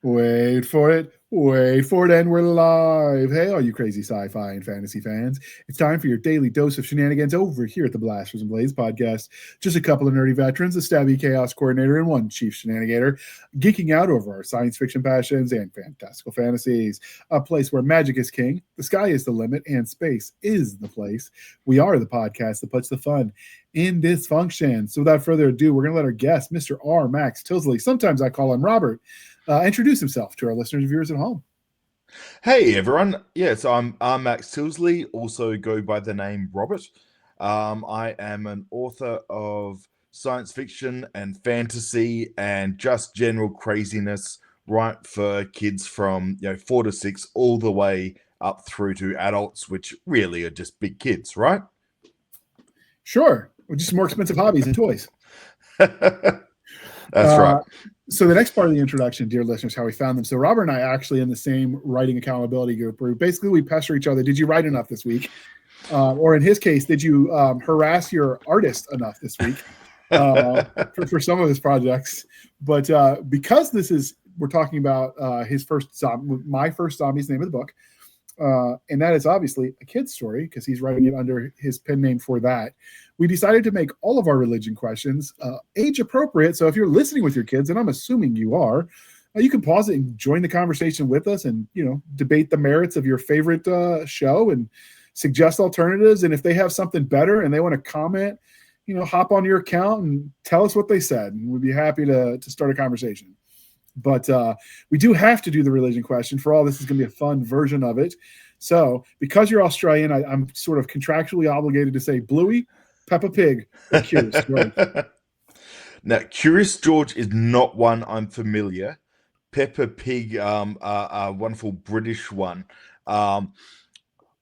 Wait for it. Wait for it, and we're live. Hey, all you crazy sci-fi and fantasy fans. It's time for your daily dose of shenanigans over here at the Blasters and Blades podcast. Just a couple of nerdy veterans, a Stabby chaos coordinator, and one chief Shenanigator, geeking out over our science fiction passions and fantastical fantasies. A place where magic is king, the sky is the limit, and space is the place. We are the podcast that puts the fun in dysfunction. So without further ado, we're going to let our guest, Mr. R. Max Tillsley, sometimes I call him Robert, introduce himself to our listeners and viewers at home. Hey everyone, yes, I'm Max Tillsley, also go by the name Robert. I am an author of science fiction and fantasy and just general craziness, right, for kids from 4 to 6 all the way up through to adults, which really are just big kids, right? Sure, just more expensive hobbies and toys. That's right. So the next part of the introduction, dear listeners, how we found them. So Robert and I are actually in the same writing accountability group where basically we pester each other. Did you write enough this week? Or in his case, did you harass your artist enough this week for some of his projects? But because we're talking about my first zombie's name of the book. And that is obviously a kid's story because he's writing it under his pen name for that. We decided to make all of our religion questions age appropriate. So if you're listening with your kids, and I'm assuming you are, you can pause it and join the conversation with us and, debate the merits of your favorite show and suggest alternatives. And if they have something better and they want to comment, hop on your account and tell us what they said. And we'd be happy to start a conversation. But we do have to do the religion question. For all this is going to be a fun version of it. So because you're Australian, I'm sort of contractually obligated to say Bluey, Peppa Pig, or Curious George. Now, Curious George is not one I'm familiar. Peppa Pig, a wonderful British one. I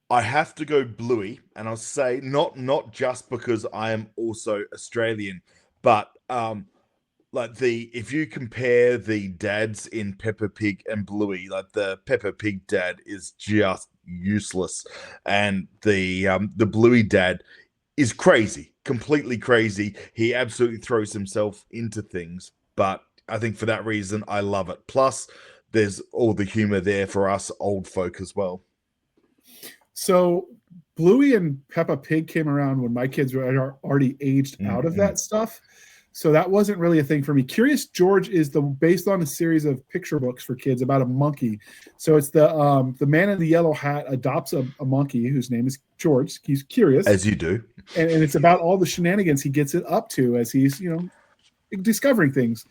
have to go Bluey, and I'll say not just because I am also Australian, but if you compare the dads in Peppa Pig and Bluey, like the Peppa Pig dad is just useless, and the Bluey dad is crazy, completely crazy. He absolutely throws himself into things, but I think for that reason I love it. Plus, there's all the humor there for us old folk as well. So Bluey and Peppa Pig came around when my kids were already aged out of that stuff. So that wasn't really a thing for me. Curious George is based on a series of picture books for kids about a monkey. So it's the man in the yellow hat adopts a monkey whose name is George. He's curious, as you do, and it's about all the shenanigans he gets it up to as he's discovering things.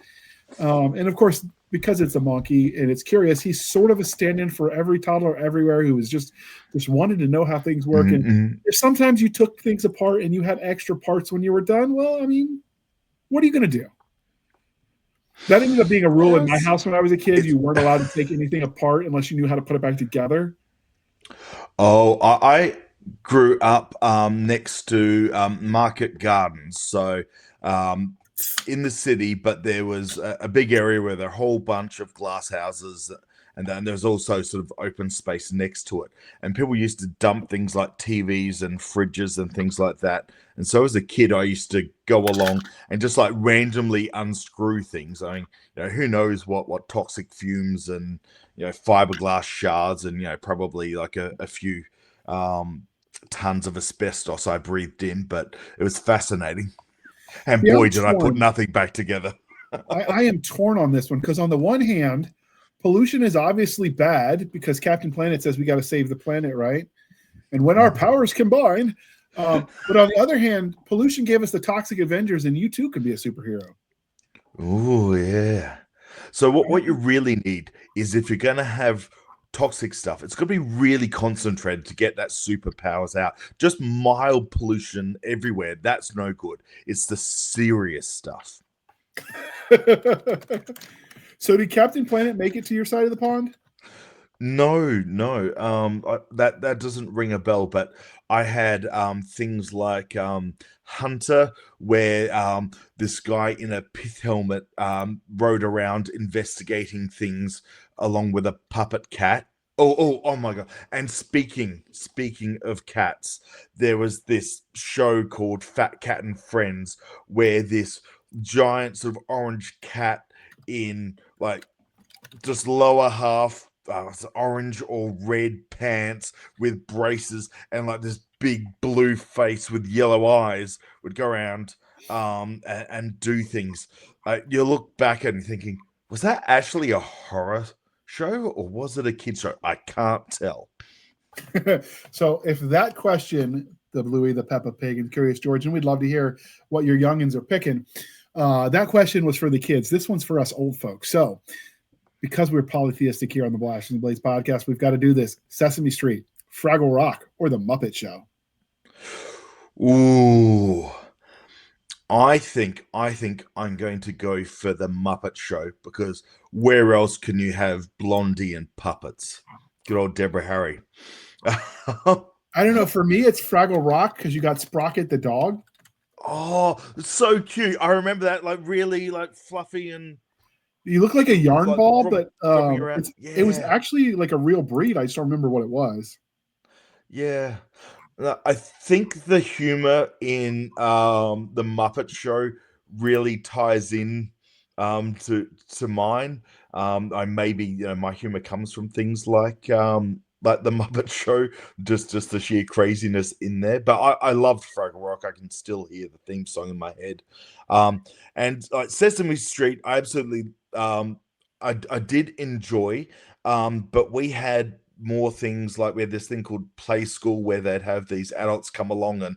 And of course, because it's a monkey and it's curious, he's sort of a stand-in for every toddler everywhere who was just wanted to know how things work. Mm-hmm. And if sometimes you took things apart and you had extra parts when you were done, well, I mean, what are you going to do? That ended up being a rule in my house when I was a kid. You weren't allowed to take anything apart unless you knew how to put it back together. Oh, I grew up next to market gardens. So in the city, but there was a big area where there were a whole bunch of glass houses, and then there's also sort of open space next to it. And people used to dump things like TVs and fridges and things like that. And so as a kid, I used to go along and just like randomly unscrew things. I mean, who knows what toxic fumes and, fiberglass shards and, probably like a few tons of asbestos I breathed in, but it was fascinating. And boy, did I put nothing back together. I am torn on this one because on the one hand, pollution is obviously bad because Captain Planet says we got to save the planet, right? And when our powers combine, but on the other hand, pollution gave us the Toxic Avengers, and you too could be a superhero. Oh yeah. So what you really need is, if you're going to have toxic stuff, it's going to be really concentrated to get that superpowers out. Just mild pollution everywhere, that's no good. It's the serious stuff. So did Captain Planet make it to your side of the pond? No. That doesn't ring a bell, but I had things like Hunter, where this guy in a pith helmet rode around investigating things along with a puppet cat. Oh my god. And speaking of cats, there was this show called Fat Cat and Friends where this giant sort of orange cat in like just lower half, orange or red pants with braces and like this big blue face with yellow eyes would go around and do things. You look back at it thinking, was that actually a horror show or was it a kid show? I can't tell. So if that question, the Bluey, the Peppa Pig, and Curious George, and we'd love to hear what your youngins are picking. That question was for the kids. This one's for us old folks. So because we're polytheistic here on the Blast and the Blades podcast, we've got to do this. Sesame Street, Fraggle Rock, or The Muppet Show? Ooh. I think I'm going to go for The Muppet Show because where else can you have Blondie and puppets? Good old Deborah Harry. I don't know. For me, it's Fraggle Rock because you got Sprocket the dog. Oh, it's so cute. I remember that, like really like fluffy and you look like a yarn like ball, but it was yeah. actually like a real breed. I just don't remember what it was. Yeah. I think the humor in the Muppet Show really ties in to mine. I maybe my humor comes from things like the Muppet Show, just the sheer craziness in there. But I loved Fraggle Rock. I can still hear the theme song in my head. And like Sesame Street, I absolutely I did enjoy. But we had more things like we had this thing called Play School where they'd have these adults come along and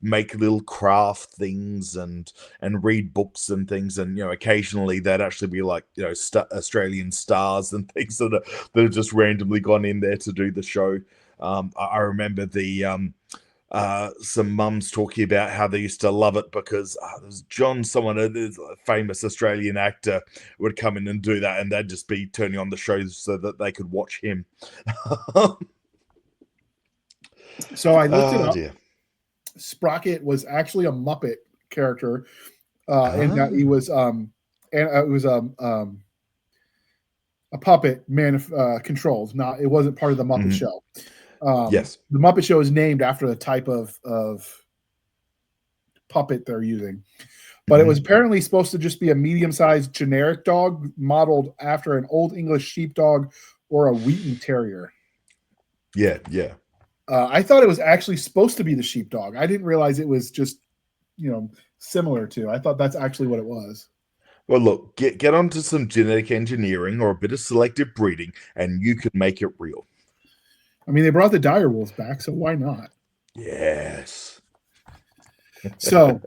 make little craft things and read books and things, and occasionally they'd actually be like Australian stars and things that have just randomly gone in there to do the show. I remember the some mums talking about how they used to love it because there's someone, a famous Australian actor, would come in and do that, and they'd just be turning on the shows so that they could watch him. So I looked it up. Dear. Sprocket was actually a Muppet character, in that he was and it was a puppet controlled. Not, it wasn't part of the Muppet Show. Yes, the Muppet Show is named after the type of puppet they're using, but it was apparently supposed to just be a medium-sized generic dog modeled after an Old English sheepdog or a Wheaton Terrier. Yeah. I thought it was actually supposed to be the sheepdog. I didn't realize it was just similar to. I thought that's actually what it was. Well, look, get onto some genetic engineering or a bit of selective breeding, and you could make it real. I mean, they brought the dire wolves back, so why not? Yes. So,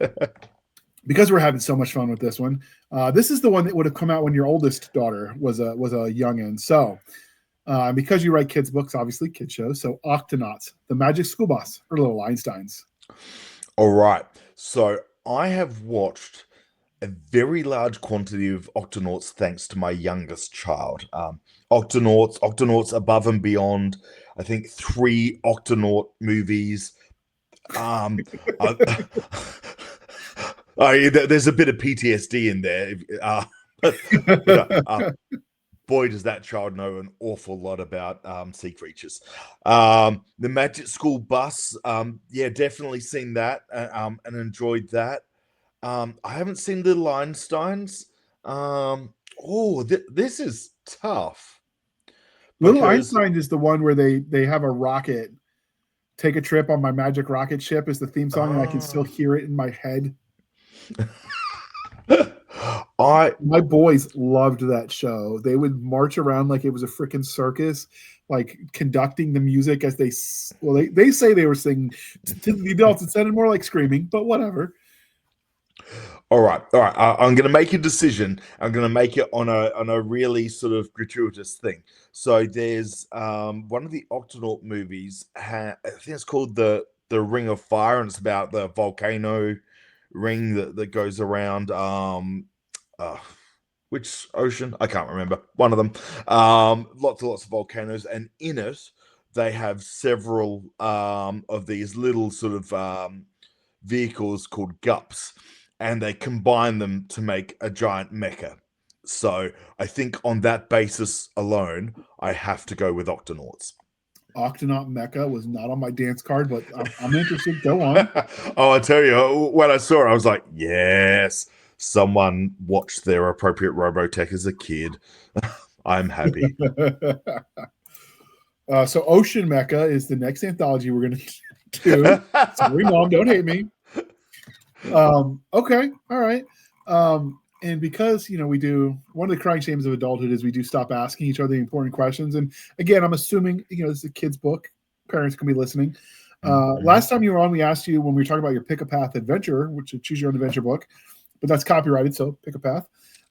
because we're having so much fun with this one, this is the one that would have come out when your oldest daughter was a youngin. So, because you write kids' books, obviously kids shows. So, Octonauts, the Magic School Bus, or Little Einsteins. All right. So, I have watched a very large quantity of Octonauts thanks to my youngest child. Octonauts Above and Beyond. I think 3 Octonaut movies. There's a bit of PTSD in there. Boy, does that child know an awful lot about sea creatures. The Magic School Bus, definitely seen that and enjoyed that. I haven't seen Little Einsteins. This is tough. Little Einstein is the one where they have a rocket. Take a Trip on My Magic Rocket Ship is the theme song, and I can still hear it in my head. My boys loved that show. They would march around like it was a freaking circus, like conducting the music as they say they were singing to the adults. It sounded more like screaming, but whatever. All right. I'm going to make a decision. I'm going to make it on a really sort of gratuitous thing. So there's one of the Octonaut movies. I think it's called the Ring of Fire, and it's about the volcano ring that goes around. Which ocean? I can't remember. One of them. Lots of volcanoes, and in it they have several of these little sort of vehicles called gups. And they combine them to make a giant mecha. So I think on that basis alone, I have to go with Octonauts. Octonaut mecha was not on my dance card, but I'm interested. Go on. I tell you, when I saw it, I was like, yes, someone watched their appropriate Robotech as a kid. I'm happy. So Ocean Mecca is the next anthology we're going to do. Sorry, Mom, don't hate me. Okay, all right. And because we do, one of the crying shames of adulthood is we do stop asking each other the important questions. And again, I'm assuming this is a kid's book. Parents can be listening. Last time you were on, we asked you when we were talking about your Pick a Path adventure, which is choose your own adventure book, but that's copyrighted, so pick a path.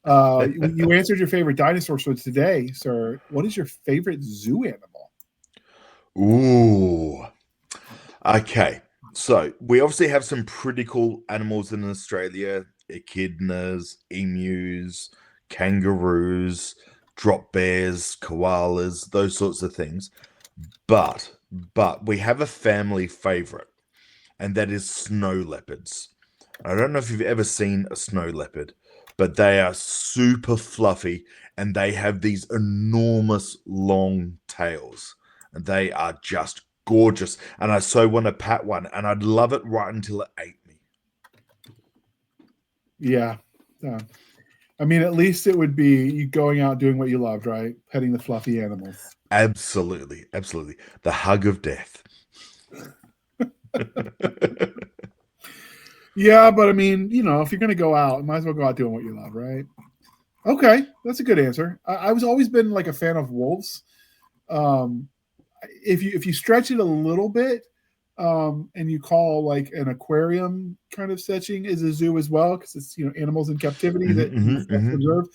You answered your favorite dinosaur. So today, sir, what is your favorite zoo animal? Ooh. Okay. So we obviously have some pretty cool animals in Australia: echidnas, emus, kangaroos, drop bears, koalas, those sorts of things. But we have a family favorite, and that is snow leopards. I don't know if you've ever seen a snow leopard, but they are super fluffy and they have these enormous long tails. And they are just gorgeous. And I so want to pat one, and I'd love it right until it ate me. Yeah. I mean, at least it would be you going out doing what you loved, right? Petting the fluffy animals. Absolutely. Absolutely. The hug of death. Yeah, but I mean, if you're going to go out, might as well go out doing what you love, right? Okay, that's a good answer. I was always been like a fan of wolves. If you stretch it a little bit, and you call like an aquarium kind of setting is a zoo as well, because it's animals in captivity that you observe.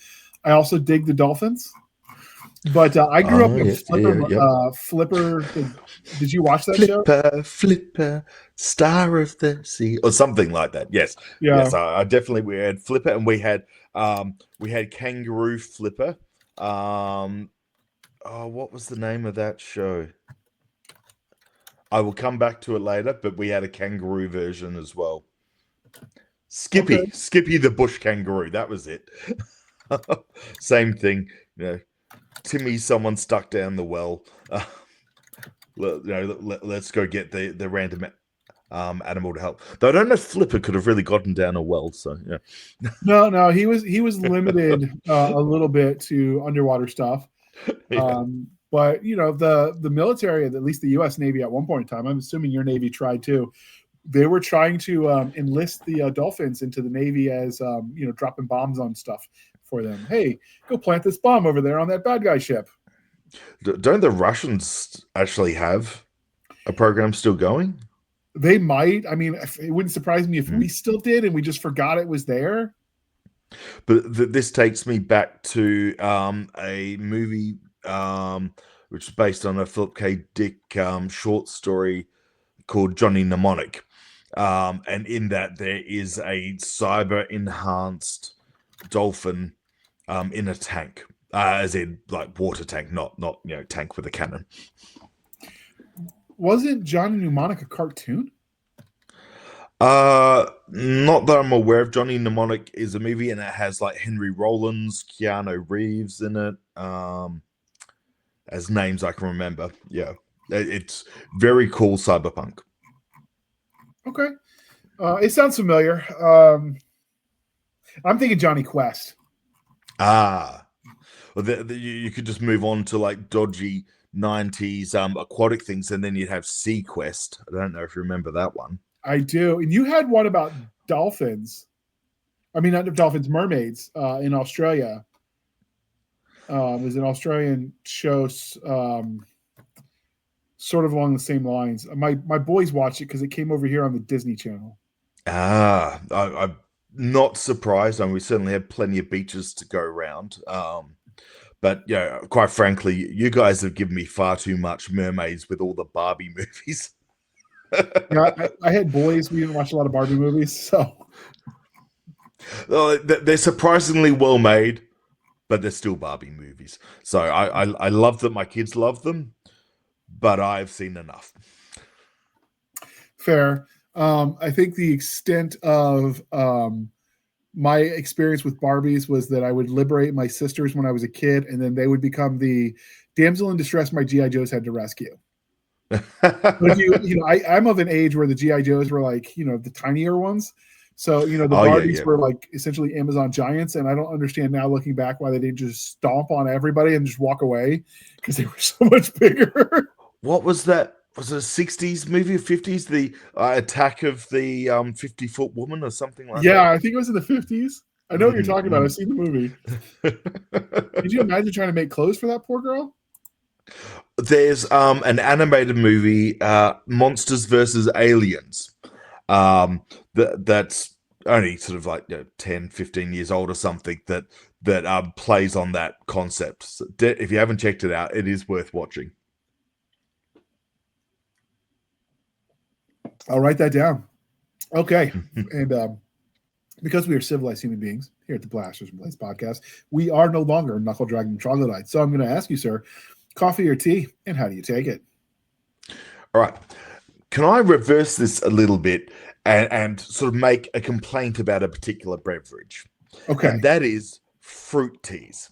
I also dig the dolphins. But I grew up with Flipper. Did you watch that show? Flipper, star of the sea, or something like that. Yes, Yeah. Yes. I definitely we had Flipper, and we had Kangaroo Flipper. What was the name of that show? I will come back to it later, but we had a kangaroo version as well. Skippy the bush kangaroo. That was it. Same thing. Timmy, someone stuck down the well. Let's go get the random animal to help. Though I don't know if Flipper could have really gotten down a well. So yeah. No, he was limited a little bit to underwater stuff. Yeah. But the military, at least the U.S. Navy at one point in time, I'm assuming your Navy tried too. They were trying to enlist the dolphins into the Navy as dropping bombs on stuff for them. Hey, go plant this bomb over there on that bad guy ship. Don't the Russians actually have a program still going? They might. I mean, it wouldn't surprise me if we still did and we just forgot it was there. But this takes me back to a movie which is based on a Philip K. Dick short story called Johnny Mnemonic. And in that there is a cyber enhanced dolphin in a tank, as in like water tank, not tank with a cannon. Wasn't Johnny Mnemonic a cartoon? Not that I'm aware of. Johnny Mnemonic is a movie, and it has like Henry Rollins, Keanu Reeves in it, as names I can remember. Yeah, it's very cool cyberpunk. Okay, it sounds familiar. I'm thinking Johnny Quest. Well, you could just move on to like dodgy 90s aquatic things, and then you'd have Sea Quest. I don't know if you remember that one. I do. And you had one about dolphins. I mean, not dolphins, mermaids in Australia. It was an Australian show sort of along the same lines. My boys watched it because it came over here on the Disney Channel. I'm not surprised. I mean, we certainly have plenty of beaches to go around. But quite frankly, you guys have given me far too much mermaids with all the Barbie movies. I had boys. We didn't watch a lot of Barbie movies, so they're surprisingly well made, but they're still Barbie movies. So I love that my kids love them, but I've seen enough. Fair. I think the extent of my experience with Barbies was that I would liberate my sisters when I was a kid, and then they would become the damsel in distress my G.I. Joes had to rescue. But I'm of an age where the G.I. Joes were like, the tinier ones. So, the Oh yeah, Barbies yeah. were like essentially Amazon giants. And I don't understand now looking back why they didn't just stomp on everybody and just walk away because they were so much bigger. What was that? Was it a 60s movie or 50s? The Attack of the 50-foot woman or something like Yeah, that? I think it was in the 50s. I know what you're talking about. I've Mm, seen the movie. Could you mm. imagine trying to make clothes for that poor girl? There's an animated movie, Monsters versus Aliens. That's only sort of like 10, 15 years old or something that plays on that concept. So if you haven't checked it out, it is worth watching. I'll write that down. Okay. And because we are civilized human beings here at the Blasters and Blades podcast, we are no longer knuckle dragging troglodytes. So I'm going to ask you, sir, coffee or tea, and how do you take it? All right. Can I reverse this a little bit and sort of make a complaint about a particular beverage? Okay. And that is fruit teas.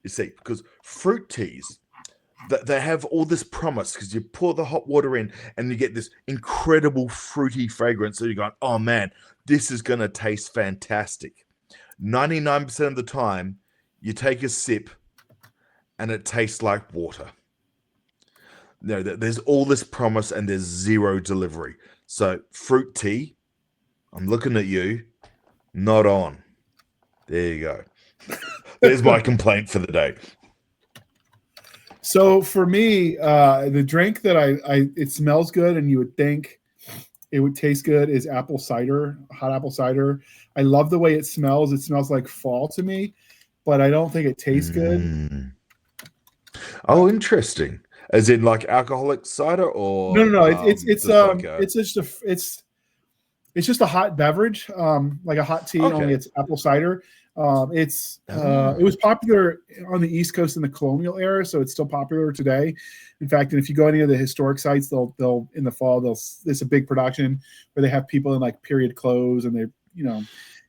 You see, because fruit teas, they have all this promise because you pour the hot water in and you get this incredible fruity fragrance. So you're going, oh man, this is going to taste fantastic. 99% of the time, you take a sip and it tastes like water. There's all this promise and there's zero delivery. So fruit tea, I'm looking at you, not on. There you go. There's my complaint for the day. So for me, the drink that it smells good and you would think it would taste good is apple cider, hot apple cider. I love the way it smells. It smells like fall to me, but I don't think it tastes good. Oh, interesting. As in like alcoholic cider or No. It's just a hot beverage, like a hot tea. Only okay. it's apple cider. It was popular on the East Coast in the colonial era, so it's still popular today. In fact, if you go any of the historic sites, they'll in the fall it's a big production where they have people in like period clothes and they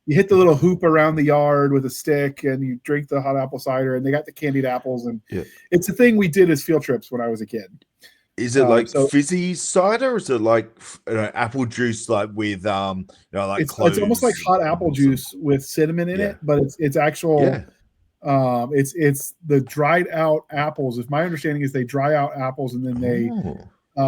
you hit the little hoop around the yard with a stick and you drink the hot apple cider and they got the candied apples and it's a thing we did as field trips when I was a kid. Is it like fizzy cider or is it like apple juice like with like cloves? It's almost like hot apple juice with cinnamon in it, but it's actual it's the dried out apples. If my understanding is they dry out apples and then they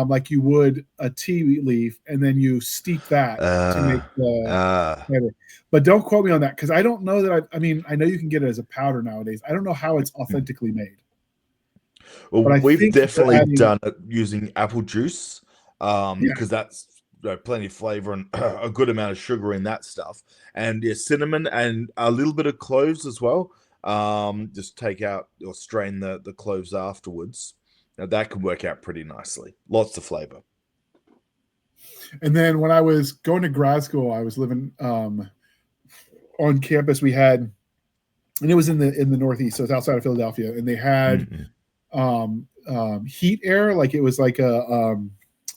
like you would a tea leaf and then you steep that to make the flavor. But don't quote me on that because I don't know that I know you can get it as a powder nowadays. I don't know how it's authentically made. Well, we've definitely done it using apple juice because that's plenty of flavor and a good amount of sugar in that stuff. And cinnamon and a little bit of cloves as well. Just take out or strain the cloves afterwards. Now that can work out pretty nicely. Lots of flavor. And then when I was going to grad school, I was living on campus. We had, and it was in the Northeast, so it's outside of Philadelphia, and they had heat air, like it was like a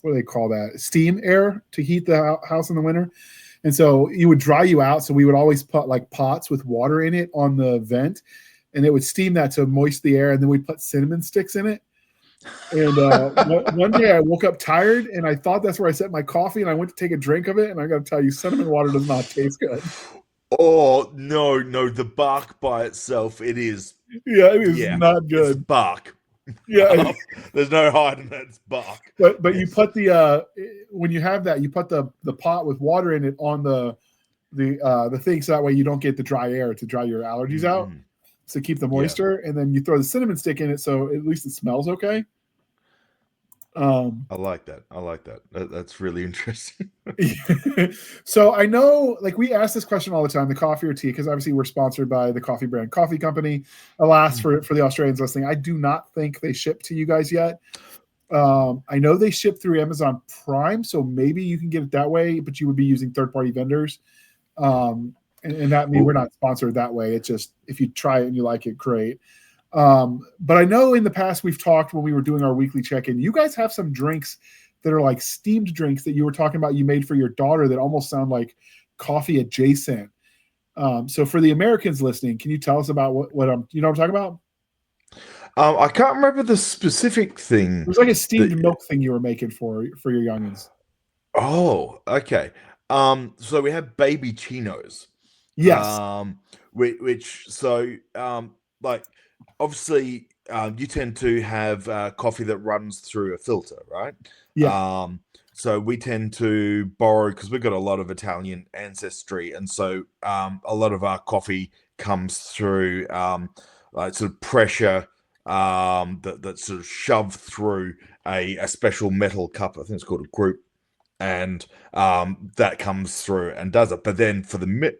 what do they call that? Steam air to heat the house in the winter. And so it would dry you out. So we would always put like pots with water in it on the vent, and it would steam that to moist the air. And then we'd put cinnamon sticks in it. And one day I woke up tired, and I thought that's where I set my coffee, and I went to take a drink of it. And I got to tell you, cinnamon water does not taste good. Oh no, the bark by itself, it is. Yeah, it is not good. It's bark. Yeah, there's no hiding that it's bark. But you put the when you have that, you put the pot with water in it on the thing, so that way you don't get the dry air to dry your allergies out. So keep the moisture, and then you throw the cinnamon stick in it, so at least it smells okay. I like that. That's really interesting. So I know, like, we ask this question all the time: the coffee or tea? Because obviously we're sponsored by the coffee brand Coffee Company. Alas, for the Australians listening, I do not think they ship to you guys yet. I know they ship through Amazon Prime, so maybe you can get it that way, but you would be using third-party vendors. And that means we're not sponsored that way. It's just if you try it and you like it, great. But I know in the past we've talked when we were doing our weekly check-in, you guys have some drinks that are like steamed drinks that you were talking about you made for your daughter that almost sound like coffee adjacent. So for the Americans listening, can you tell us about what you know what I'm talking about? I can't remember the specific thing. It was like a steamed milk thing you were making for your youngins. Oh, okay. So we have baby chinos. Yes. Which like obviously you tend to have coffee that runs through a filter, right? Yeah. So we tend to borrow because we've got a lot of Italian ancestry, and so a lot of our coffee comes through like sort of pressure that sort of shoved through a special metal cup. I think it's called a group, and that comes through and does it. But then for the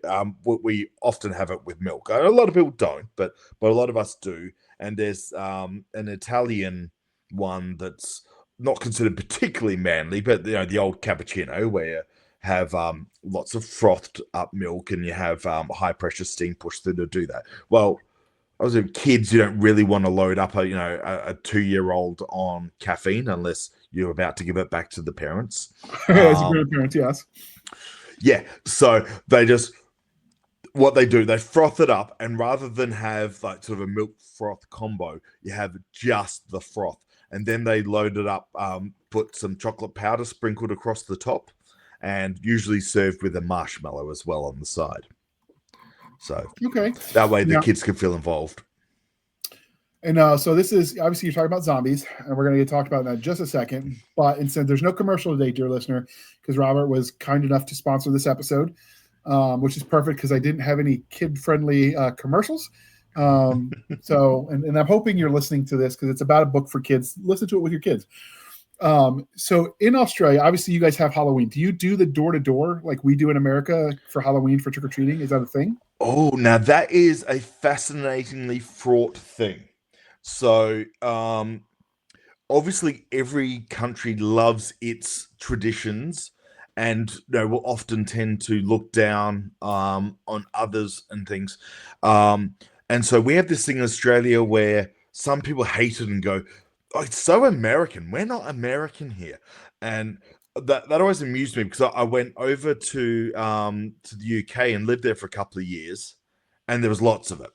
we often have it with milk. A lot of people don't, but a lot of us do. And there's an Italian one that's not considered particularly manly, but the old cappuccino where you have lots of frothed up milk and you have high pressure steam pushed through to do that. Well, obviously, kids, you don't really want to load up a 2-year-old on caffeine unless you're about to give it back to the parents. As a grandparent, yes. Yeah, so what they do, they froth it up, and rather than have like sort of a milk froth combo, you have just the froth, and then they load it up, put some chocolate powder sprinkled across the top, and usually served with a marshmallow as well on the side. So Okay. that way the kids can feel involved. And so this is obviously you're talking about zombies, and we're going to get talked about that in just a second. But instead, there's no commercial today, dear listener, because Robert was kind enough to sponsor this episode, which is perfect because I didn't have any kid-friendly commercials. So I'm hoping you're listening to this because it's about a book for kids. Listen to it with your kids. So in Australia, obviously you guys have Halloween. Do you do the door-to-door like we do in America for Halloween for trick-or-treating? Is that a thing? Oh, now that is a fascinatingly fraught thing. So, obviously, every country loves its traditions, and will often tend to look down on others and things. And so we have this thing in Australia where some people hate it and go, "Oh, it's so American. We're not American here," and that always amused me because I went over to the UK and lived there for a couple of years, and there was lots of it.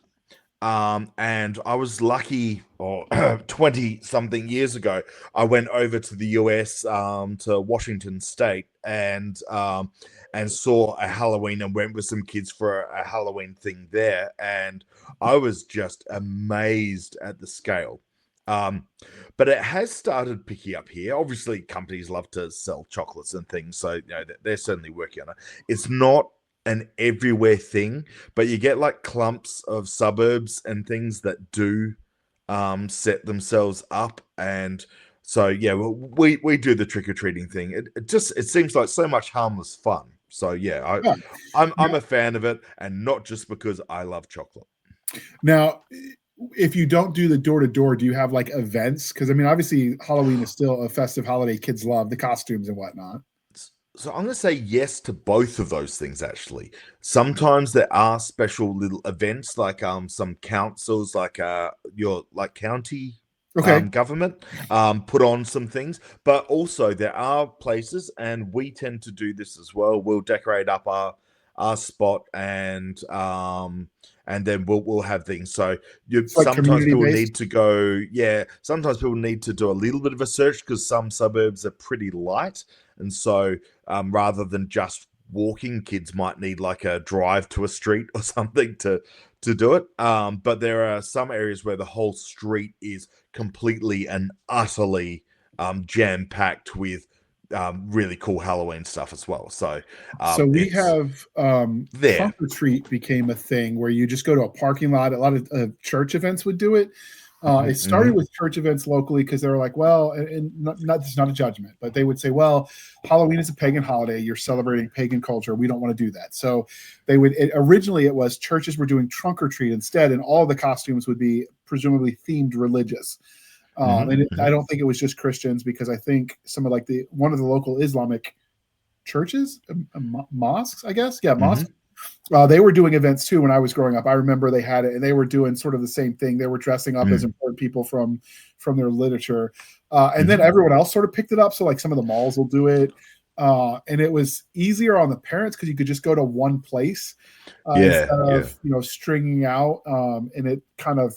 And I was lucky, or 20 something years ago, I went over to the US, to Washington State, and saw a Halloween and went with some kids for a Halloween thing there. And I was just amazed at the scale. But it has started picking up here. Obviously, companies love to sell chocolates and things, so they're certainly working on it. It's not an everywhere thing, but you get like clumps of suburbs and things that do set themselves up, and so we do the trick-or-treating thing. It seems like so much harmless fun. So I'm a fan of it, and not just because I love chocolate. Now, if you don't do the door-to-door, do you have like events? Because I mean, obviously Halloween is still a festive holiday. Kids love the costumes and whatnot. So I'm going to say yes to both of those things, actually. Sometimes there are special little events, like some councils, like your like county government put on some things, but also there are places, and we tend to do this as well. We'll decorate up our spot, and then we'll have things. So sometimes people need to go. Yeah, sometimes people need to do a little bit of a search because some suburbs are pretty light, and so rather than just walking, kids might need like a drive to a street or something to do it. But there are some areas where the whole street is completely and utterly jam-packed with really cool Halloween stuff as well. So we have trunk or treat became a thing where you just go to a parking lot. A lot of church events would do it. It started with church events locally because they were like, well, and it's not a judgment, but they would say, well, Halloween is a pagan holiday. You're celebrating pagan culture. We don't want to do that. So originally it was churches were doing trunk or treat instead, and all the costumes would be presumably themed religious. I don't think it was just Christians, because I think some of like one of the local Islamic churches, mosques, I guess. Yeah, mosques. They were doing events too when I was growing up. I remember they had it, and they were doing sort of the same thing. They were dressing up as important people from their literature, and then everyone else sort of picked it up. So like some of the malls will do it, and it was easier on the parents because you could just go to one place instead of stringing out, and it kind of.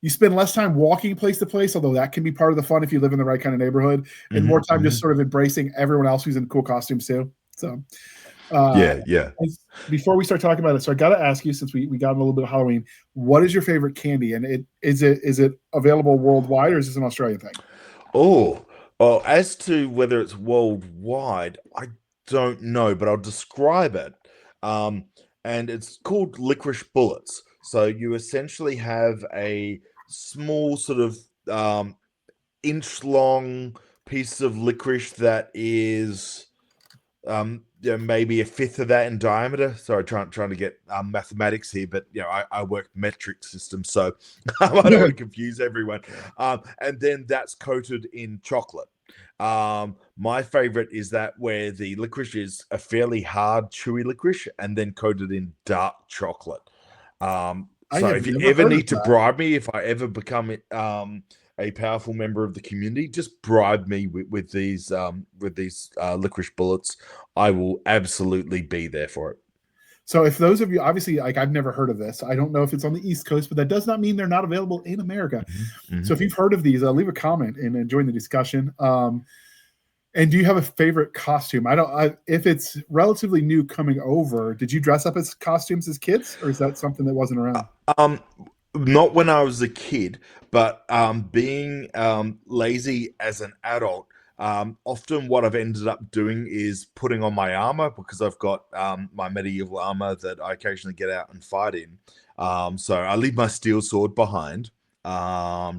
You spend less time walking place to place, although that can be part of the fun if you live in the right kind of neighborhood, and more time just sort of embracing everyone else who's in cool costumes too. So, uh, Yeah. before we start talking about it, so I got to ask you, since we got a little bit of Halloween, what is your favorite candy? And is it available worldwide, or is this an Australian thing? Oh, oh, as to whether it's worldwide, I don't know, but I'll describe it. Um, and it's called licorice bullets. So you essentially have a small sort of inch long piece of licorice that is maybe a fifth of that in diameter. Sorry, trying to get mathematics here, but I work metric systems, so I don't want to confuse everyone. And then that's coated in chocolate. My favorite is that where the licorice is a fairly hard, chewy licorice, and then coated in dark chocolate. I So have if you never ever heard of need to that. bribe me, if I ever become a powerful member of the community, just bribe me with these licorice bullets. I will absolutely be there for it. So if those of you, obviously, like, I've never heard of this. I don't know if it's on the East Coast, but that does not mean they're not available in America. So if you've heard of these, leave a comment and join the discussion. And do you have a favorite costume? If it's relatively new coming over, did you dress up as costumes as kids, or is that something that wasn't around? Um, Not when I was a kid, but being lazy as an adult, often what I've ended up doing is putting on my armor because I've got my medieval armor that I occasionally get out and fight in. So I leave my steel sword behind,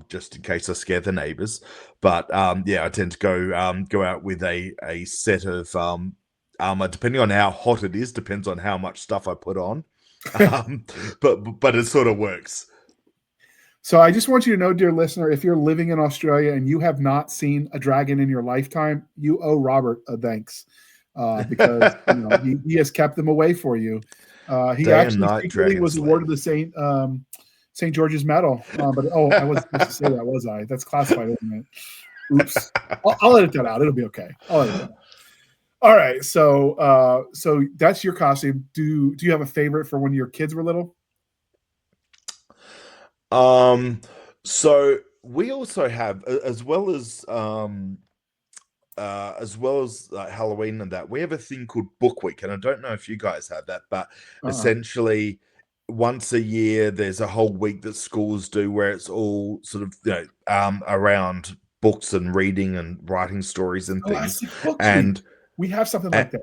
just in case I scare the neighbors. But yeah, I tend to go out with a set of armor, depending on how hot it is, depends on how much stuff I put on. Um, but it sort of works. So I just want you to know, dear listener, if you're living in Australia and you have not seen a dragon in your lifetime, you owe Robert a thanks, because he has kept them away for you. He Day and actually night secretly dragon was awarded slaying. the St. George's Medal. But I wasn't supposed to say that, was I? That's classified, isn't it? Oops. I'll edit that out. It'll be okay. I'll edit that out. All right. So that's your costume. Do you have a favorite for when your kids were little? Um, so we also have, as well as Halloween and that, we have a thing called Book Week, and I don't know if you guys have that, but Uh-uh. essentially once a year there's a whole week that schools do where it's all sort of around books and reading and writing stories and things, Scholastic Books Week. and We have something like that.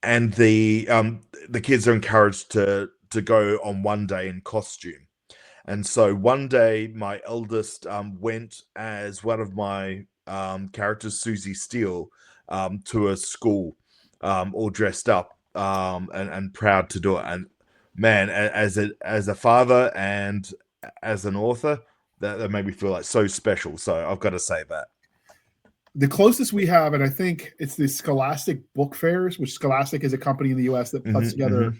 and the kids are encouraged to go on one day in costume. And so one day, my eldest went as one of my characters, Susie Steele, to a school, all dressed up and proud to do it. And man, as a father and as an author, that made me feel like so special. So I've got to say that. The closest we have, and I think it's the Scholastic Book Fairs, which Scholastic is a company in the U.S. that puts together.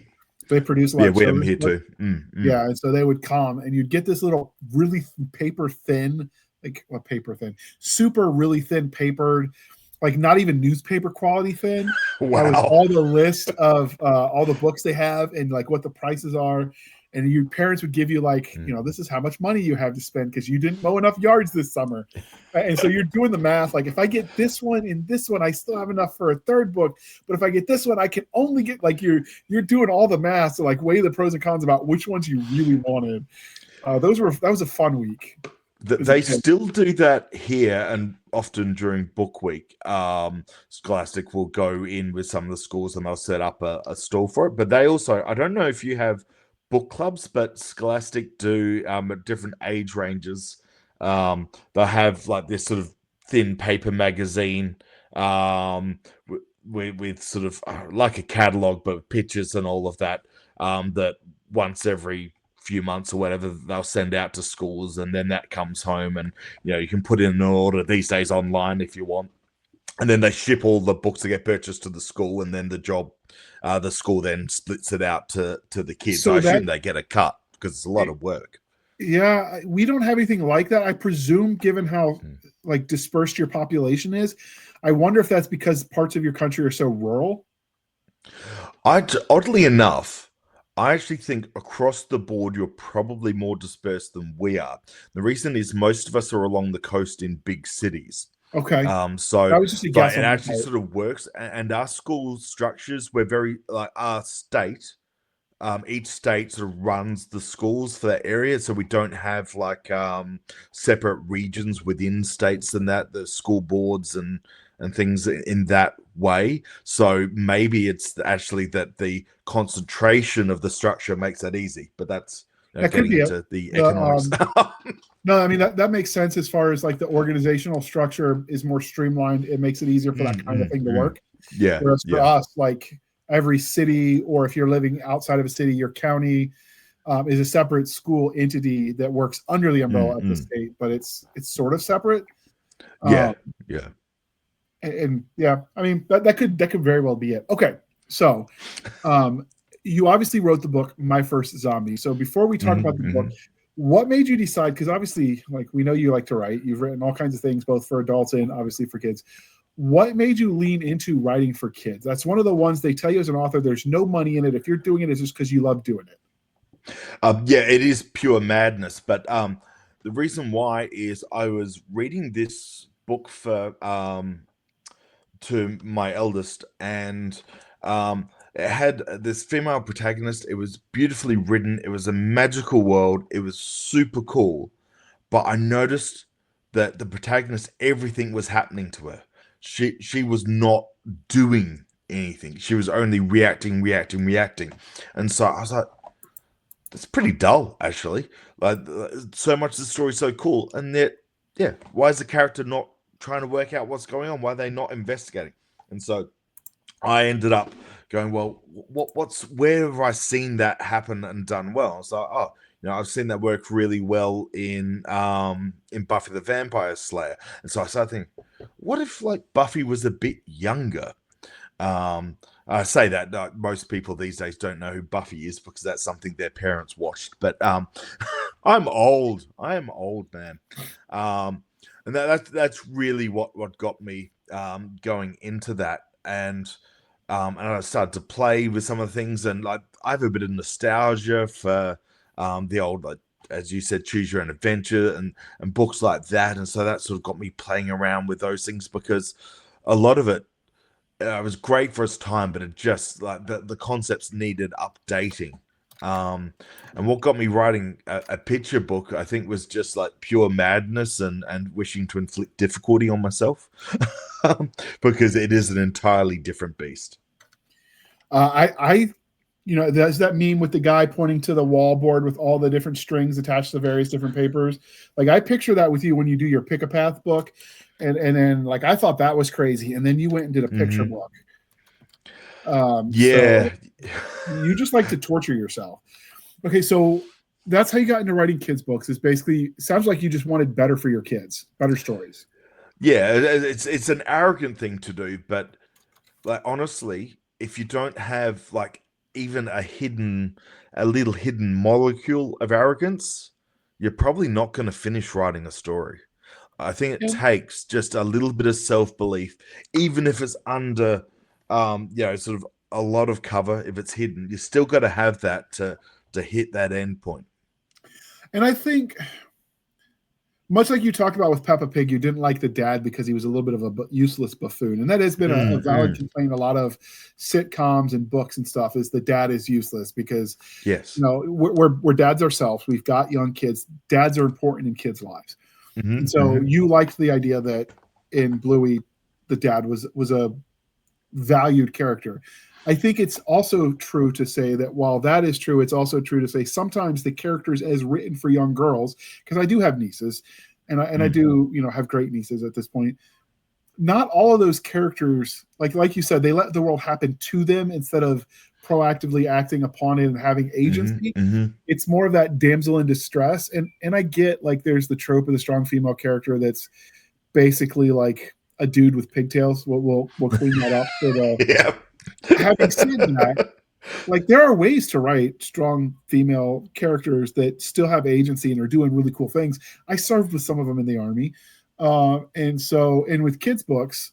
They produce a lot Yeah, of we have them children's here books. too. Yeah, and so they would come, and you'd get this little really paper thin, like what paper thin, super really thin papered, like not even newspaper quality thin. With Wow. all the list of all the books they have and like what the prices are, and your parents would give you like, this is how much money you have to spend because you didn't mow enough yards this summer. And so you're doing the math. Like, if I get this one and this one, I still have enough for a third book. But if I get this one, I can only get, like, you're doing all the math to like weigh the pros and cons about which ones you really wanted. That was a fun week. They still do that here, and often during book week, Scholastic will go in with some of the schools and they'll set up a stall for it. But they also, I don't know if you have book clubs, but Scholastic do at different age ranges. They'll have like this sort of thin paper magazine with sort of like a catalog, but pictures and all of that. That once every few months or whatever they'll send out to schools, and then that comes home, and you can put in an order these days online if you want, and then they ship all the books that get purchased to the school, and then the school then splits it out to the kids. So I assume they get a cut because it's a lot of work. Yeah, we don't have anything like that. I presume, given how like dispersed your population is, I wonder if that's because parts of your country are so rural. Oddly enough, I actually think across the board, you're probably more dispersed than we are. The reason is most of us are along the coast in big cities. Okay. So That was just a like guess it on my actually part. sort of works. And our school structures, we're very like our state. Each state sort of runs the schools for that area, so we don't have like separate regions within states and that the school boards and things in that way. So maybe it's actually that the concentration of the structure makes that easy, but that's That could getting be it. into the The economics. No, I mean that makes sense as far as like the organizational structure is more streamlined. It makes it easier for that kind of thing to work. Yeah, Whereas for yeah. us, like every city, or if you're living outside of a city, your county is a separate school entity that works under the umbrella of the state, but it's sort of separate. Yeah, yeah. And yeah, I mean that could very well be it. Okay, so you obviously wrote the book My First Zombie. So before we talk about the book, what made you decide? Because obviously, like we know you like to write. You've written all kinds of things, both for adults and obviously for kids. What made you lean into writing for kids? That's one of the ones they tell you as an author, there's no money in it. If you're doing it, it's just because you love doing it. Yeah, it is pure madness. But the reason why is I was reading this book for to my eldest, and it had this female protagonist. It was beautifully written. It was a magical world. It was super cool. But I noticed that the protagonist, everything was happening to her. She was not doing anything. She was only reacting. And so I was like, that's pretty dull, actually. Like so much of the story's so cool, and yet, yeah, why is the character not trying to work out what's going on? Why are they not investigating? And so I ended up going, well, where have I seen that happen and done well? So, I've seen that work really well in Buffy the Vampire Slayer. And so I started thinking, what if like Buffy was a bit younger? I say that most people these days don't know who Buffy is because that's something their parents watched. But I'm old. I am old, man. And that's really what got me going into that. And I started to play with some of the things, and like I have a bit of nostalgia for the old, like as you said, Choose Your Own Adventure and books like that. And so that sort of got me playing around with those things because a lot of it was great for its time, but it just like the concepts needed updating. And what got me writing a picture book, I think, was just like pure madness and wishing to inflict difficulty on myself because it is an entirely different beast. There's that meme with the guy pointing to the wall board with all the different strings attached to various different papers. Like I picture that with you when you do your Pick a Path book. And then like I thought that was crazy. And then you went and did a picture book. Yeah. So you just like to torture yourself. Okay, so that's how you got into writing kids' books. Is basically sounds like you just wanted better for your kids, better stories. Yeah, it's an arrogant thing to do, but like honestly, if you don't have like even a little hidden molecule of arrogance, you're probably not going to finish writing a story. I think it takes just a little bit of self-belief, even if it's under, sort of a lot of cover. If it's hidden, you still got to have that to hit that end point. And I think, much like you talked about with Peppa Pig, you didn't like the dad because he was a little bit of a useless buffoon, and that has been a valid complaint. A lot of sitcoms and books and stuff is the dad is useless because, yes, we're dads ourselves. We've got young kids. Dads are important in kids' lives. And so you liked the idea that in Bluey, the dad was a valued character. I think it's also true to say that while that is true, it's also true to say sometimes the characters as written for young girls, because I do have nieces, and I do have great nieces at this point. Not all of those characters, like you said, they let the world happen to them instead of proactively acting upon it and having agency. It's more of that damsel in distress. And I get like there's the trope of the strong female character that's basically like a dude with pigtails. We'll clean that up for the yeah. Having said that, like there are ways to write strong female characters that still have agency and are doing really cool things. I served with some of them in the army. And with kids' books,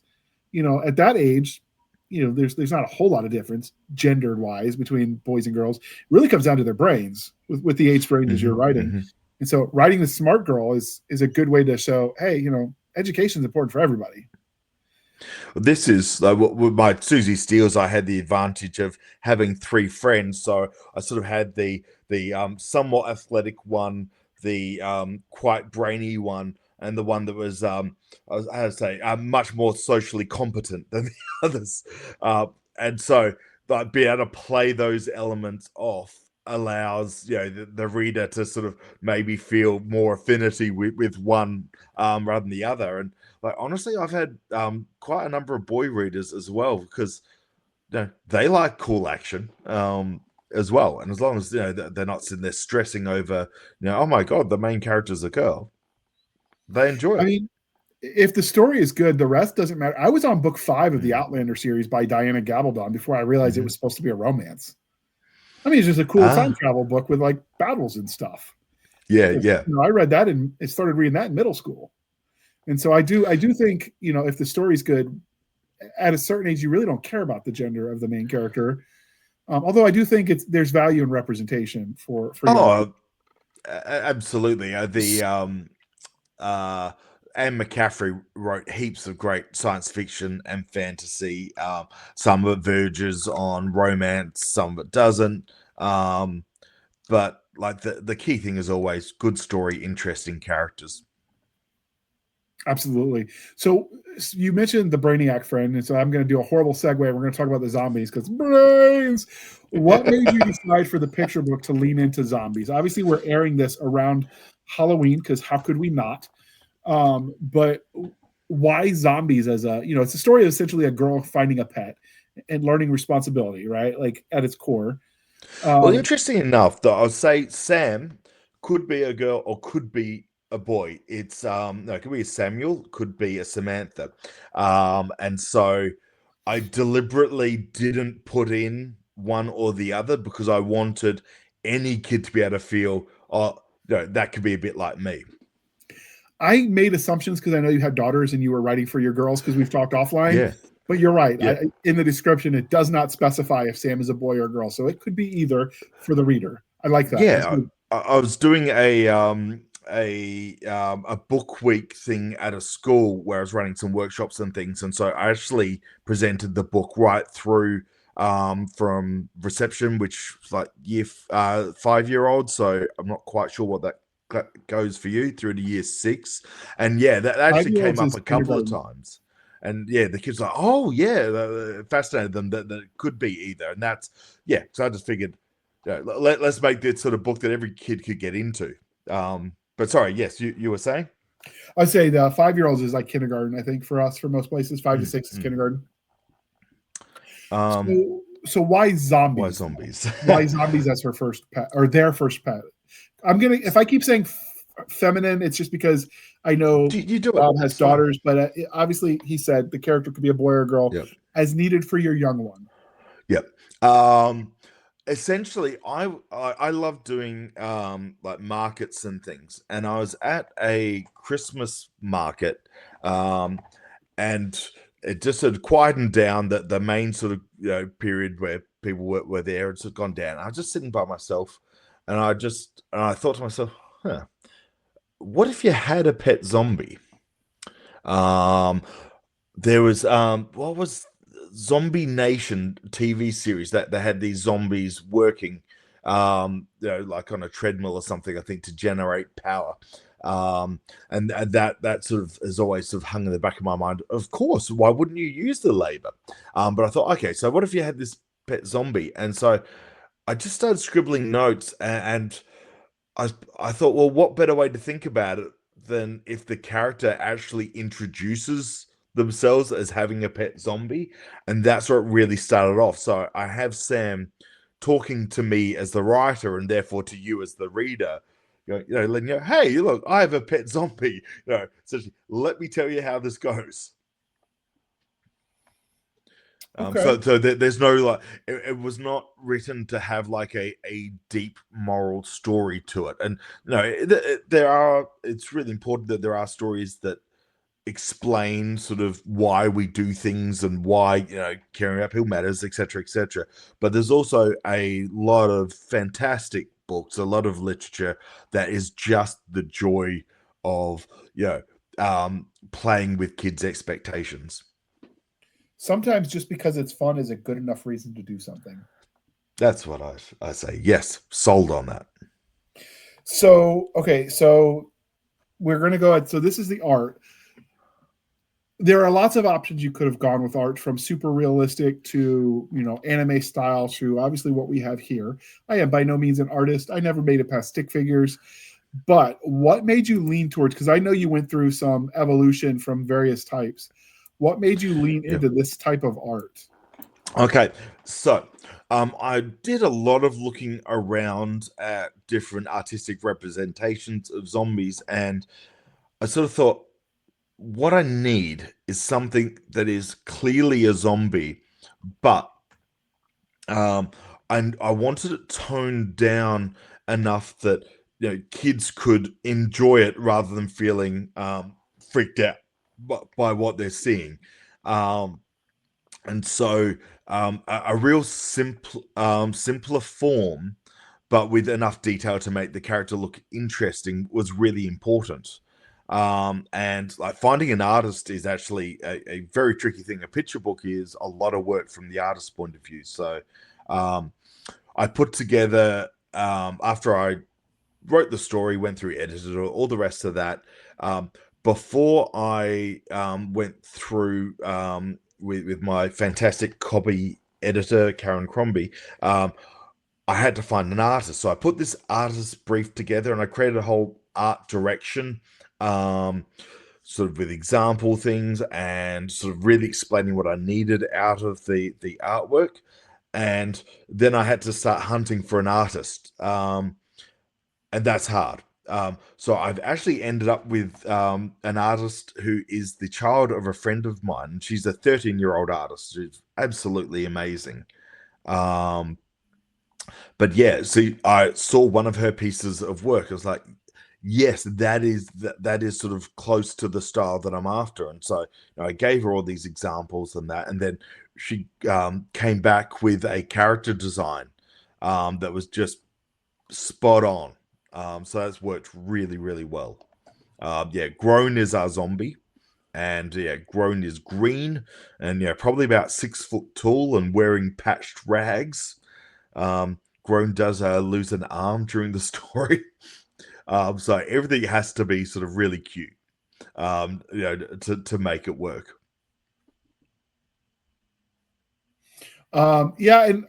at that age, there's not a whole lot of difference gendered wise between boys and girls. It really comes down to their brains with the age ranges you're writing. And so writing the smart girl is a good way to show, hey, education is important for everybody. This is with my Susie Steele's. I had the advantage of having 3 friends, so I sort of had the somewhat athletic one, the quite brainy one, and the one that was I would say much more socially competent than the others. And so like being able to play those elements off allows the reader to sort of maybe feel more affinity with one rather than the other. And like honestly, I've had quite a number of boy readers as well because they like cool action as well. And as long as they're not sitting there stressing over, oh my god, the main character's a girl, they enjoy it. I mean, if the story is good, the rest doesn't matter. I was on book 5 of the Outlander series by Diana Gabaldon before I realized it was supposed to be a romance. I mean, it's just a cool time travel book with like battles and stuff. Yeah, yeah. I read that and I started reading that in middle school. And so I do think, if the story's good, at a certain age, you really don't care about the gender of the main character. Although I do think there's value in representation for absolutely. Anne McCaffrey wrote heaps of great science fiction and fantasy. Some of it verges on romance, some of it doesn't. But like the key thing is always good story, interesting characters. Absolutely. So you mentioned the Brainiac friend, and so I'm going to do a horrible segue. We're going to talk about the zombies because brains. What made you decide for the picture book to lean into zombies? Obviously, we're airing this around Halloween because how could we not? But why zombies as it's a story of essentially a girl finding a pet and learning responsibility, right? Like at its core. Well, interesting enough, though, I'll say Sam could be a girl or could be a boy. It's no, it could be a Samuel, could be a Samantha. And so I deliberately didn't put in one or the other because I wanted any kid to be able to feel, that could be a bit like me. I made assumptions because I know you had daughters and you were writing for your girls because we've talked offline. Yeah. But you're right. Yeah. In the description, it does not specify if Sam is a boy or a girl, so it could be either for the reader. I like that. Yeah, I was doing a book week thing at a school where I was running some workshops and things, and so I actually presented the book right through from reception, which was like year 5-year-old. So I'm not quite sure what that goes for you through to year 6, and yeah, that actually came up a couple of times. And yeah, the kids are like, oh yeah, fascinated them that it could be either. And that's, yeah, so I just figured, let's make this sort of book that every kid could get into. But sorry, yes, you were saying? I'd say the 5-year-olds is like kindergarten, I think, for us, for most places. 5 to 6 is kindergarten. So why zombies? Why zombies? Why zombies as her first pet or their first pet? If I keep saying feminine, it's just because I know Rob has daughters, but obviously he said the character could be a boy or a girl as needed for your young one. Yep. Essentially, I love doing like markets and things, and I was at a Christmas market, and it just had quietened down. That the main sort of period where people were there, it's gone down. I was just sitting by myself, and I thought to myself, what if you had a pet zombie? There was what was Zombie Nation TV series that they had these zombies working, like on a treadmill or something, I think, to generate power. And that sort of has always sort of hung in the back of my mind. Of course, why wouldn't you use the labor? But I thought, okay, so what if you had this pet zombie? And so I just started scribbling notes, and I thought, well, what better way to think about it than if the character actually introduces themselves as having a pet zombie, and that's what really started off. So I have Sam talking to me as the writer, and therefore to you as the reader, letting you know, hey, look, I have a pet zombie. So let me tell you how this goes. Okay. So there's no like it was not written to have like a deep moral story to it, and it's really important that there are stories that explain sort of why we do things and why caring about people matters, etc., etc. But there's also a lot of fantastic books, a lot of literature that is just the joy of playing with kids' expectations. Sometimes just because it's fun is a good enough reason to do something. That's what I say. Yes, sold on that. So, okay, so we're going to go ahead. So this is the art. There are lots of options you could have gone with art, from super realistic to, anime style, to obviously what we have here. I am by no means an artist. I never made it past stick figures. But what made you lean towards, because I know you went through some evolution from various types. What made you lean Yeah. into this type of art? Okay, so I did a lot of looking around at different artistic representations of zombies, and I sort of thought, what I need is something that is clearly a zombie, but and I wanted it toned down enough that kids could enjoy it rather than feeling freaked out by what they're seeing. Um, and so a real simpler form, but with enough detail to make the character look interesting, was really important. And like finding an artist is actually a very tricky thing. A picture book is a lot of work from the artist's point of view. So I put together, after I wrote the story, went through, edited all the rest of that. Before I went through with my fantastic copy editor, Karen Crombie, I had to find an artist. So I put this artist brief together and I created a whole art direction, sort of with example things and sort of really explaining what I needed out of the artwork. And then I had to start hunting for an artist. And that's hard. So I've actually ended up with an artist who is the child of a friend of mine. She's a 13-year-old artist. She's absolutely amazing. But yeah, see, I saw one of her pieces of work. I was like, yes, that is sort of close to the style that I'm after. And so I gave her all these examples and that, and then she came back with a character design that was just spot on. So that's worked really, really well. Grown is our zombie. And Grown is green and probably about 6 foot tall and wearing patched rags. Grown does lose an arm during the story. So everything has to be sort of really cute, to make it work. And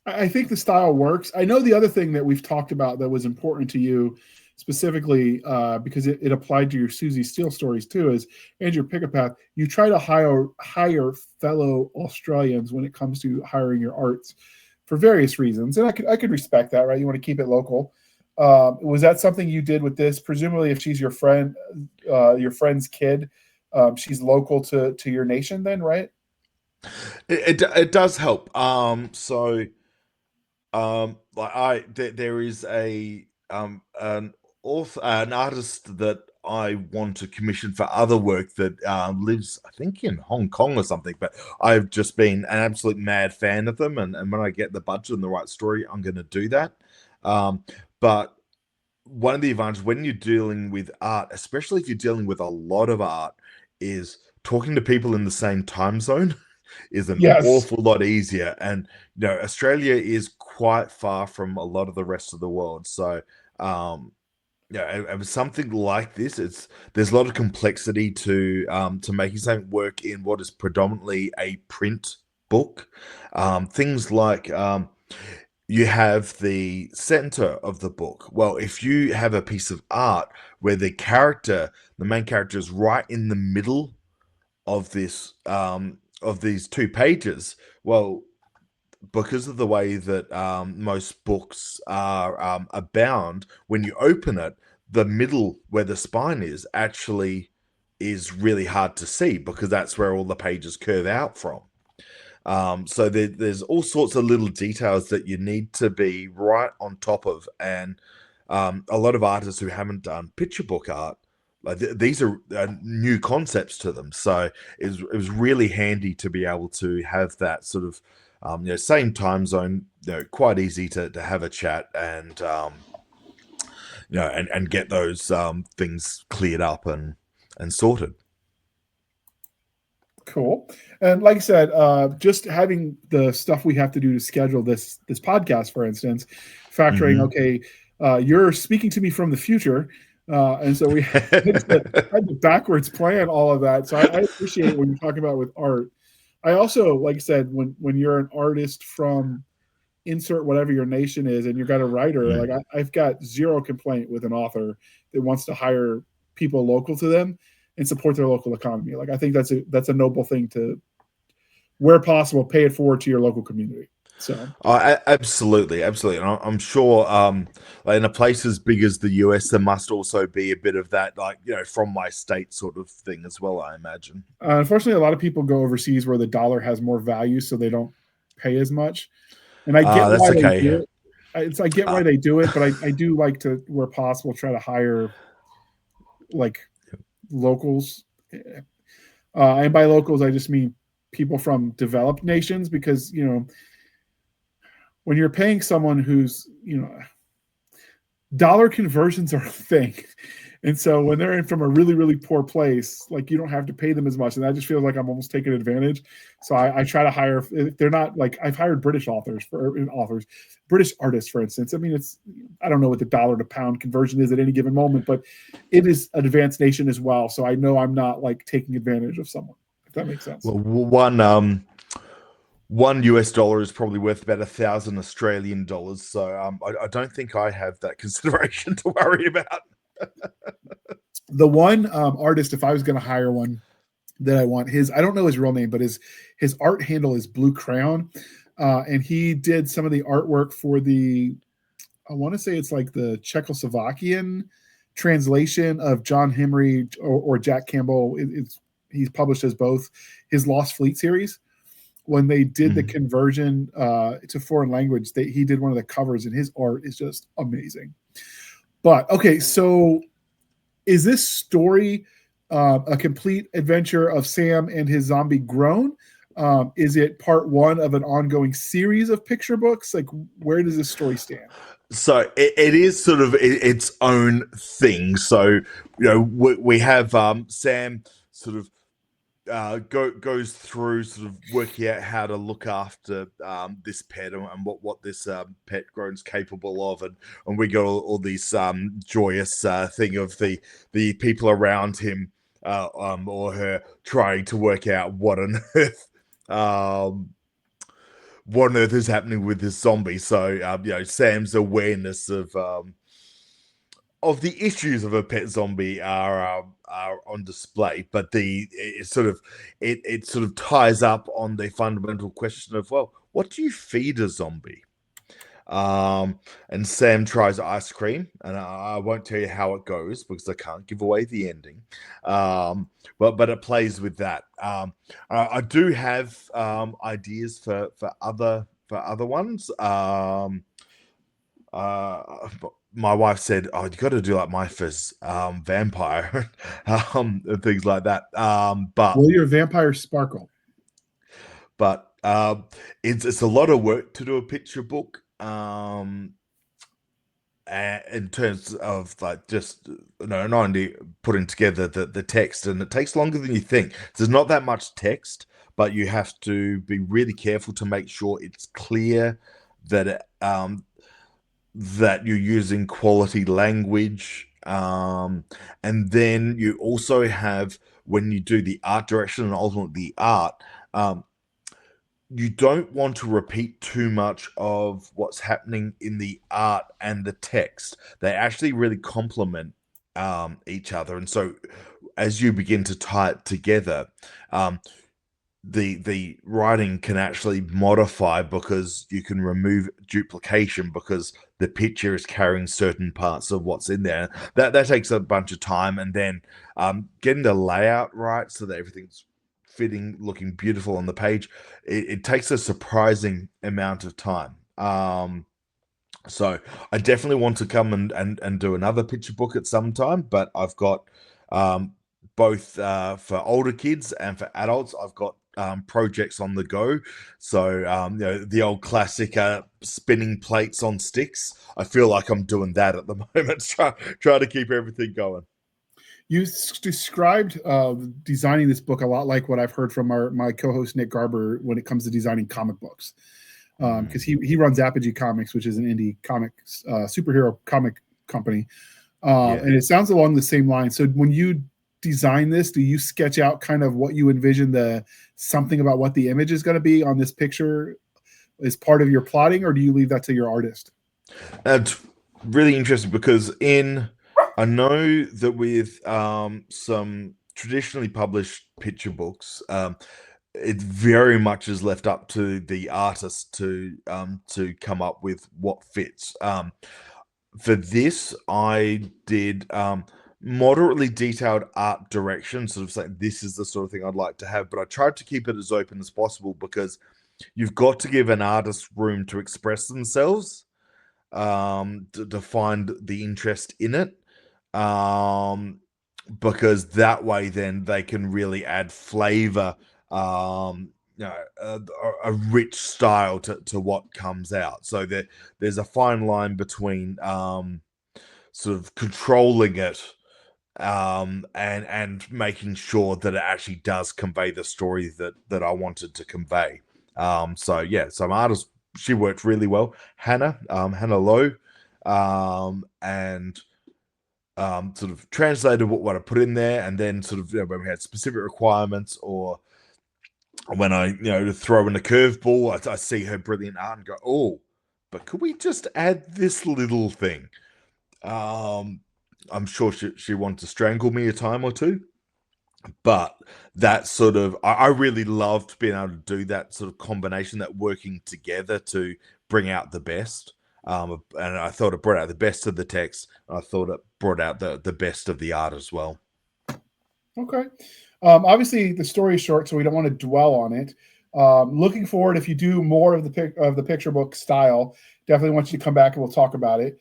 I think the style works. I know the other thing that we've talked about that was important to you specifically, because it applied to your Susie Steele stories too, is Andrew Pickapath. You try to hire fellow Australians when it comes to hiring your arts for various reasons, and I could respect that, right? You want to keep it local. Was that something you did with this? Presumably, if she's your friend, your friend's kid, she's local to your nation, then, right? It does help. There is an artist that I want to commission for other work that lives, I think, in Hong Kong or something. But I've just been an absolute mad fan of them, and when I get the budget and the right story, I'm going to do that. But one of the advantages when you're dealing with art, especially if you're dealing with a lot of art, is talking to people in the same time zone is an awful lot easier. And Australia is quite far from a lot of the rest of the world. So something like this, there's a lot of complexity to making something work in what is predominantly a print book. Things like you have the center of the book. Well, if you have a piece of art where the main character is right in the middle of this of these 2 pages, well, because of the way that most books are bound, when you open it, the middle where the spine is actually is really hard to see because that's where all the pages curve out from. So there's all sorts of little details that you need to be right on top of, and a lot of artists who haven't done picture book art, like these are new concepts to them. So it was really handy to be able to have that sort of same time zone, quite easy to have a chat and and get those things cleared up and sorted. Cool. And like I said, just having the stuff we have to do to schedule this podcast, for instance, factoring, okay, you're speaking to me from the future. And so we had to backwards plan all of that. So I appreciate when you're talking about with art. I also, like I said, when you're an artist from insert whatever your nation is and you've got a writer, like I've got zero complaint with an author that wants to hire people local to them and support their local economy. Like I think that's a noble thing to, where possible, pay it forward to your local community. So absolutely. And I'm sure like in a place as big as the US, there must also be a bit of that, like, from my state sort of thing as well, I imagine. Unfortunately, a lot of people go overseas where the dollar has more value, so they don't pay as much. And I get that's why okay. they do it. I get why they do it, but I do like to, where possible, try to hire like locals. And by locals, I just mean people from developed nations, because when you're paying someone who's dollar conversions are a thing, and so when they're in from a really, really poor place, like, you don't have to pay them as much, and that just feels like I'm almost taking advantage. So I try to hire, if they're not, like, I've hired British British artists, for instance. I mean, I don't know what the dollar to pound conversion is at any given moment, but it is an advanced nation as well. So I know I'm not like taking advantage of someone, if that makes sense. Well, one US dollar is probably worth about 1,000 Australian dollars. So I don't think I have that consideration to worry about. The one artist, if I was going to hire one that I want, I don't know his real name, but his art handle is Blue Crown. And he did some of the artwork for I want to say it's like the Czechoslovakian translation of John Henry or Jack Campbell. He's published as both, his Lost Fleet series. When they did the conversion to foreign language, he did one of the covers, and his art is just amazing. But okay, so is this story a complete adventure of Sam and his zombie Grown? Is it part one of an ongoing series of picture books? Like, where does this story stand? So it is sort of its own thing. So, we have Sam sort of goes through sort of working out how to look after this pet and what this pet Grown's capable of, and we got all these joyous thing of the people around him or her trying to work out what on earth is happening with this zombie. So Sam's awareness of the issues of a pet zombie are on display, but it sort of ties up on the fundamental question of, well, what do you feed a zombie? And Sam tries ice cream, and I won't tell you how it goes because I can't give away the ending. But it plays with that. I do have ideas for other ones. My wife said, "Oh, you got to do like my first vampire, and things like that." But will your vampire sparkle? But it's a lot of work to do a picture book. In terms of like just not only putting together the text, and it takes longer than you think. There's not that much text, but you have to be really careful to make sure it's clear that that you're using quality language. And then you also have, when you do the art direction and ultimately the art, you don't want to repeat too much of what's happening in the art and the text. They actually really complement each other. And so as you begin to tie it together, the writing can actually modify, because you can remove duplication because the picture is carrying certain parts of what's in there. That takes a bunch of time, and then getting the layout right so that everything's fitting, looking beautiful on the page. It takes a surprising amount of time. So I definitely want to come and do another picture book at some time, but I've got both for older kids and for adults, I've got projects on the go. So the old classic spinning plates on sticks. I feel like I'm doing that at the moment. Try to keep everything going. You described designing this book a lot like what I've heard from my co-host Nick Garber when it comes to designing comic books, because he runs Apogee Comics, which is an indie comics superhero comic company, and it sounds along the same line. So when you design this, do you sketch out kind of what you envision something about what the image is going to be on this picture as part of your plotting, or do you leave that to your artist? That's really interesting because I know that with some traditionally published picture books, it very much is left up to the artist to come up with what fits. For this, I did moderately detailed art direction, sort of saying this is the sort of thing I'd like to have, but I tried to keep it as open as possible because you've got to give an artist room to express themselves, to find the interest in it. Because that way then they can really add flavor, a rich style to what comes out. So there's a fine line between sort of controlling it and making sure that it actually does convey the story that I wanted to convey. So my artist, she worked really well, Hannah Lowe, and sort of translated what I put in there, and then sort of when we had specific requirements, or when I throw in a curveball, I see her brilliant art and go, oh, but could we just add this little thing? I'm sure she wanted to strangle me a time or two, but that sort of I really loved being able to do that sort of combination, that working together to bring out the best. And I thought it brought out the best of the text. I thought it brought out the best of the art as well. Okay. Obviously, the story is short, so we don't want to dwell on it. Looking forward, if you do more of the picture book style, definitely want you to come back and we'll talk about it.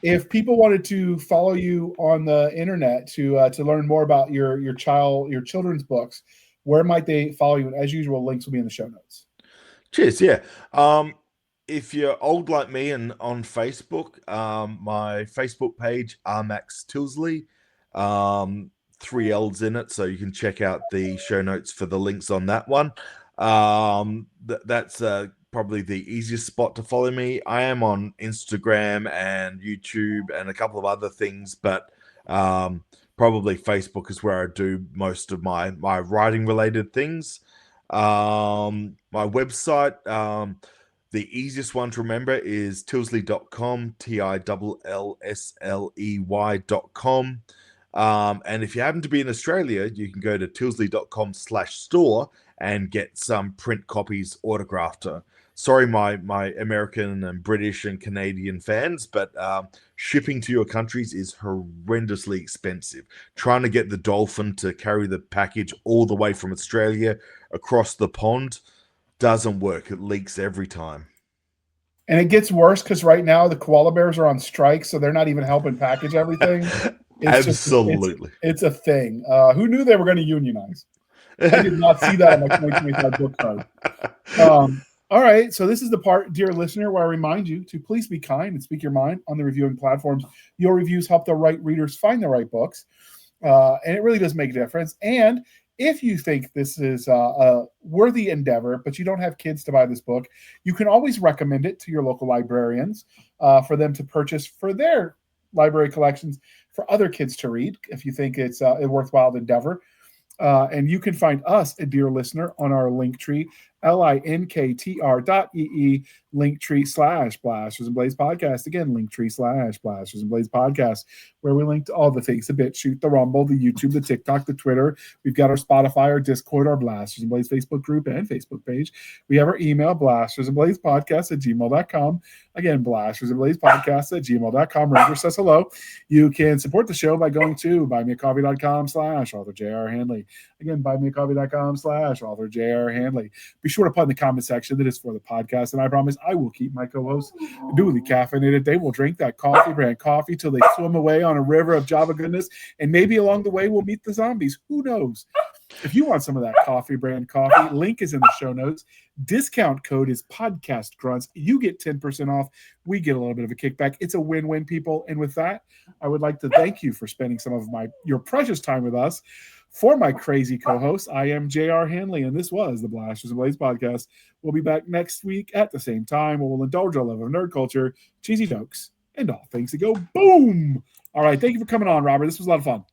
If people wanted to follow you on the internet to learn more about your children's books, where might they follow you? And as usual, links will be in the show notes. Cheers. Yeah. If you're old like me and on Facebook, my Facebook page, Rmax Tillsley, 3 L's in it, so you can check out the show notes for the links on that one. That's probably the easiest spot to follow me. I am on Instagram and YouTube and a couple of other things, but probably Facebook is where I do most of my writing related things. My website, the easiest one to remember is tillsley.com, tillsley.com. And if you happen to be in Australia, you can go to tillsley.com/store and get some print copies autographed. Sorry, my American and British and Canadian fans, but shipping to your countries is horrendously expensive. Trying to get the Dolphin to carry the package all the way from Australia across the pond doesn't work. It leaks every time. And it gets worse because right now the koala bears are on strike, so they're not even helping package everything. Absolutely. It's a thing. Who knew they were going to unionize? I did not see that on my 2025 book card. All right, so this is the part, dear listener, where I remind you to please be kind and speak your mind on the reviewing platforms. Your reviews help the right readers find the right books, and it really does make a difference. And if you think this is a worthy endeavor, but you don't have kids to buy this book, you can always recommend it to your local librarians for them to purchase for their library collections for other kids to read, if you think it's a worthwhile endeavor. And you can find us, a dear listener, on our link tree, linktr.ee, linktree/Blasters and Blades Podcast. Again, linktree/Blasters and Blades Podcast, where we link to all the things, the BitChute, the Rumble, the YouTube, the TikTok, the Twitter. We've got our Spotify, our Discord, our Blasters and Blades Facebook group and Facebook page. We have our email, blastersandbladespodcast@gmail.com. Again, blastersandbladespodcast@gmail.com. Roger says hello. You can support the show by going to buymeacoffee.com/author J.R. Handley. Again, buymeacoffee.com/author J.R. Handley. Be sure to put in the comment section that it's for the podcast, and I promise I will keep my co-hosts duly caffeinated. They will drink that coffee brand coffee till they swim away on a river of Java goodness, and maybe along the way we'll meet the zombies. Who knows? If you want some of that coffee brand coffee, link is in the show notes. Discount code is podcast grunts. You get 10% off. We get a little bit of a kickback. It's a win-win, people. And with that, I would like to thank you for spending some of your precious time with us. For my crazy co-host, I am JR Handley, and this was the Blasters and Blades podcast. We'll be back next week at the same time, where we'll indulge our love of nerd culture, cheesy jokes, and all things that go boom. All right, thank you for coming on, Robert. This was a lot of fun.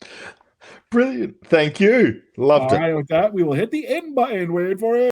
Brilliant. Thank you. Loved it. All right, with that, we will hit the end button. Wait for it.